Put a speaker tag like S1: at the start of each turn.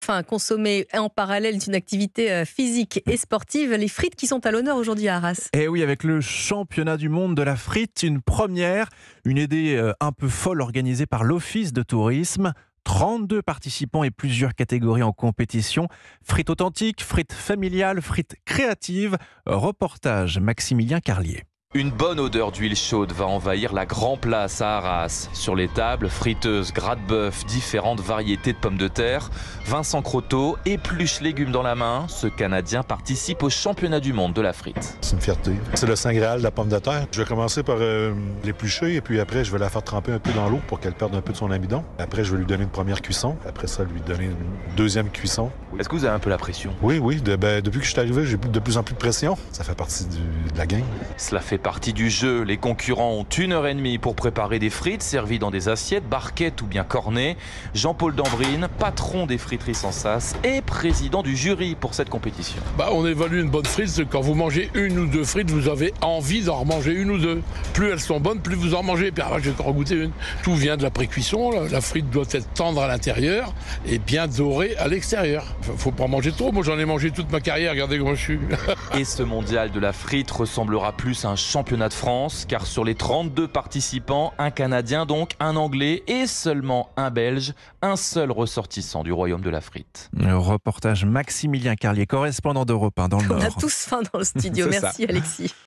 S1: enfin consommer en parallèle d'une activité physique et sportive, les frites qui sont à l'honneur aujourd'hui à Arras.
S2: Et oui, avec le championnat du monde de la frite, une première, une idée un peu folle organisée par l'Office de tourisme. 32 participants et plusieurs catégories en compétition. Frites authentiques, frites familiales, frites créatives. Reportage Maximilien Carlier.
S3: Une bonne odeur d'huile chaude va envahir la Grand Place à Arras. Sur les tables, friteuses, gratte-bœuf, différentes variétés de pommes de terre. Vincent Croteau, épluche légumes dans la main. Ce Canadien participe au championnat du monde de la frite.
S4: C'est une fierté. C'est le saint graal de la pomme de terre. Je vais commencer par l'éplucher et puis après, je vais la faire tremper un peu dans l'eau pour qu'elle perde un peu de son amidon. Après, je vais lui donner une première cuisson. Après ça, lui donner une deuxième cuisson.
S3: Est-ce que vous avez un peu la pression?
S4: Oui. Depuis que je suis arrivé, j'ai de plus en plus de pression. Ça fait partie de la game.
S3: Cela fait partie du jeu. Les concurrents ont 1h30 pour préparer des frites servies dans des assiettes, barquettes ou bien cornées. Jean-Paul Dambrine, patron des friteries Sensas et président du jury pour cette compétition.
S5: On évalue une bonne frite, c'est quand vous mangez une ou deux frites, vous avez envie d'en remanger une ou deux. Plus elles sont bonnes, plus vous en mangez. Puis je vais en goûter une. Tout vient de la pré-cuisson. La frite doit être tendre à l'intérieur et bien dorée à l'extérieur. Faut pas en manger trop. Moi, j'en ai mangé toute ma carrière. Regardez comment je suis.
S3: Et ce mondial de la frite ressemblera plus à un championnat de France, car sur les 32 participants, un Canadien donc, un Anglais et seulement un Belge, un seul ressortissant du royaume de la frite.
S2: Le reportage Maximilien Carlier, correspondant d'Europe 1 dans le Nord.
S1: On a tous faim dans le studio. Merci Alexis.